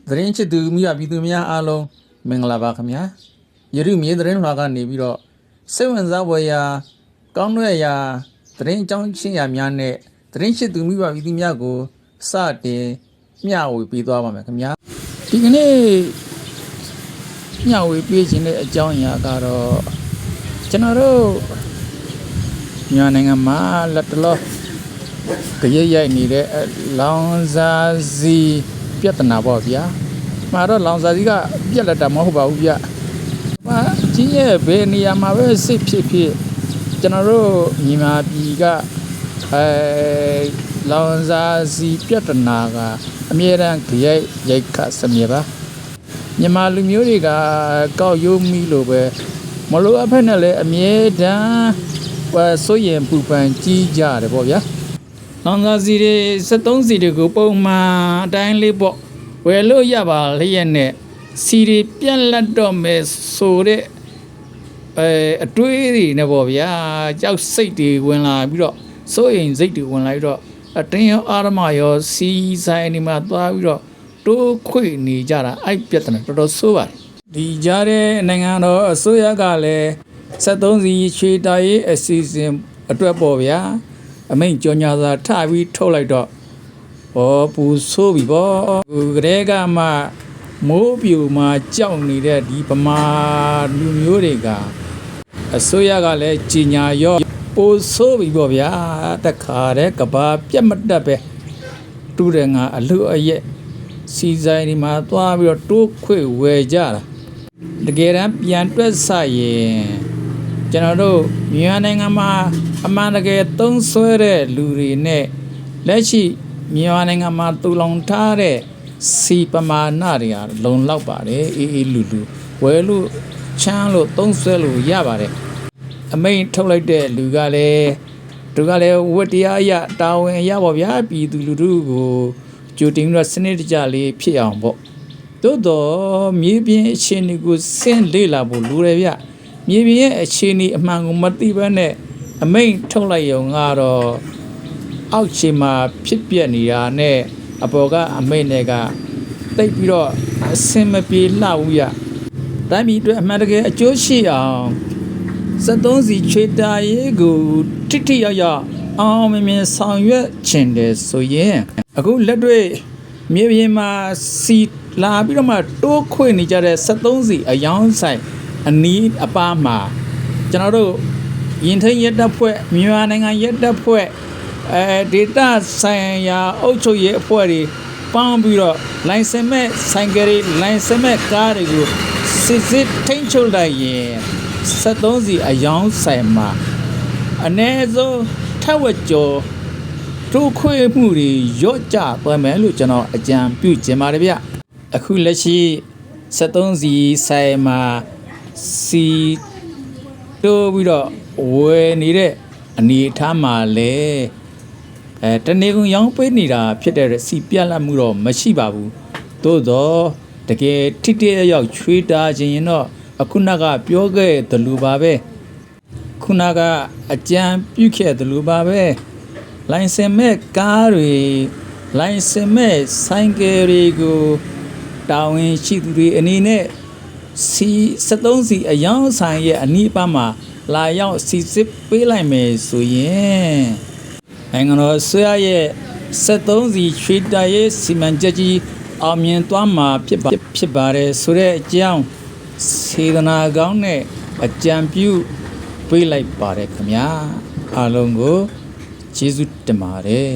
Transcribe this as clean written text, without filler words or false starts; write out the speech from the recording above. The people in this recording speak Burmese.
သတင်းချစ်သူမိဘပြည်သူများအားလုံးမင်္ဂလာပါခင်ဗျာယရုမြေသတင်းလွှာကနေပြီးတော့စိတ်ဝင်စားဖွယ်ရာကောင်းတဲ့ရာသတင်းအကြောင်းရှင်းရာများနဲ့သတင်းချစ်သူမိဘပြည်သူများကိုစတင်မျှဝေပေးသွားပါမယ်ခင်ဗျာဒီကနေ့မျှဝေပေးခြင်းတဲ့အကြောင်းအရာကတော့ကျွန်တော်တို့မြန်မာနိုင်ငံမှာလက်တလောကြရရိုက်နေတဲ့လောင်စာစီပြဿနာပေါ့ဗျာမှာတော့လောင်စာစီကပြက်လက်တာမဟုတ်ပါဘူးဗျမှာကြီးရဲ့ဘယ်နေရာမှာပဲစစ်ဖြစ်ကျွန်တော်တို့မြန်မာပြည်ကလောင်စာစီပြဿနာကအမြဲတမ်းကြရရိုက်ခတ်စမြဲပါမြန်မာလူမျိုးတွေကကောက်ရိုးမိလို့ပဲမလိုအပ်ဖက်နဲ့လည်းအမြဲတမ်းစိုးရင်ပူပန်ကြီးကြတယ်ပေါ့ဗျာလောင်စာစီတွေ73စီတွေကိုပုံမှန်အတိုင်းလေးပေါ့ဝယ်လို့ရပါလျက်နဲ့စီတွေပြက်လက်တော့မယ်ဆိုတဲ့အတွေးတွေနဲ့ပေါ့ဗျာကြောက်စိတ်တွေဝင်လာပြီးတော့စိုးရင်စိတ်တွေဝင်လာပြီးတော့အတင်းရောအာရမရောစီဆိုင်နေမှာသွားပြီးတော့တိုးခွေနေကြတာအဲ့ပြဿနာတော်တော်ဆိုးပါတယ်ဒီကြားတဲ့နိုင်ငံတော်အစိုးရကလည်း73စီချွေတာရေးအစီအစဉ်အတွက်ပေါ့ဗျာအမိန့်ကြော်ညာစာထပြီးထုတ်လိုက်တော့ပူဆိုးပြီပေါ့ကလေးကမှမိုးပြူမှာကြောက်နေတဲ့ဒီဗမာလူမျိုးတွေကအစိုးရကလည်းကြီးညာရောပူဆိုးပြီပေါ့ဗျာတခါတည်းကဘာပြတ်မတက်ပဲတူတယ်ငါအလှအရက်စီဆိုင်ဒီမှာသွားပြီးတော့တိုးခွေဝယ်ကြတာတကယ်တမ်းပြန်တွက်ဆရင်ကျွန်တော်တို့မြန်မာနိုင်ငံမှာအမှန်တကယ်သုံးဆွဲတဲ့လူတွေနဲ့လက်ရှိမြန်မာနိုင်ငံမှာတူလောင်ထားတဲ့စီပမာဏတွေဟာလုံလောက်ပါတယ်အေးလူဝယ်လို့ချမ်းလို့သုံးဆွဲလို့ရပါတယ်အမိန်ထုတ်လိုက်တဲ့လူကလည်းဝတ္တရားရတာဝန်ရပါဗျာပြည်သူလူထုကိုကြိုတင်ပြီးတော့စနစ်တကျလေးဖြစ်အောင်ပေါ့သို့တော့မြေပြင်အခြေအနေကိုဆင့်လေ့လာဖို့လိုတယ်ဗျမြေပြင်ရဲ့အခြေအနေအမှန်ကိုမသိဘဲနဲ့အမိန်ထုတ်လိုက်ရုံကတော့အောက်ခြေမှာဖြစ်ပျက်နေတာနဲ့အပေါ်ကအမိန်တွေကတိတ်ပြီးတော့အစင်မပြေလှဘူးရတိုင်းပြည်အတွက်အမှန်တကယ်အကျိုးရှိအောင်73စီချွေတာရေးကိုထိရောက်အောင်မြင်ဆောင်ရွက်ခြင်းတယ်ဆိုရင်အခုလက်တွေ့မြေပြင်မှာစီလာပြီးတော့မှတိုးခွေနေကြတဲ့73စီအယောင်းဆိုင်အနီးအပါးမှာကျွန်တော်တို့ရင်ထိန်ရက်တပ်ဖွဲ့မြန်မာနိုင်ငံရက်တပ်ဖွဲ့ဒေတာဆိုင်ရာအုပ်ချုပ်ရေးအဖွဲ့တွေပေါင်းပြီးတော့လိုင်စင်မဲ့ဆိုင်ကယ်တွေလိုင်စင်မဲ့ကားတွေကိုစစ်ထိန်းချုပ်လိုက်ရင်73စီအယောင်းဆိုင်မှာအနည်းဆုံးထက်ဝက်ကျော်တိုးခွေမှုတွေရော့ကျသွားမယ်လို့ကျွန်တော်အကြံပြုချင်ပါတယ်ဗျအခုလက်ရှိ73စီဆိုင်မှာစီတိုးပြီးတော့ဝယ်နေတဲ့အနေအထားမှာလေတနေ့ကုန်ရောင်းပေးနေတာဖြစ်တဲ့စီပြတ်လက်မှုတော့မရှိပါဘူးသို့တော့တကယ်ထိတရရောက်ချွေးတာခြင်းရင်တော့အခုနကပြောခဲ့တယ်လို့ပါပဲခုနကအကြံပြုခဲ့တယ်လို့ပါပဲလိုင်စင်မဲ့ကားတွေလိုင်စင်မဲ့ဆိုင်ကယ်တွေကိုတာဝန်ရှိသူတွေအနေနဲ့စီ73စီအယောင်းဆိုင်ရဲ့အနီးအပါးမှာလာရောက်စီစစ်ပေးလိုက်မယ်ဆိုရင်နိုင်ငံတော်ဆွေးရဲ့73စီချွေတာရေးစီမံချက်ကြီးအောင်မြင်သွားမှာဖြစ်ပါတယ်ဆိုတဲ့အကြောင်းစေတနာကောင်းနဲ့အကြံပြုပေးလိုက်ပါတယ်ခင်ဗျာအားလုံးကိုကျေးဇူးတင်ပါတယ်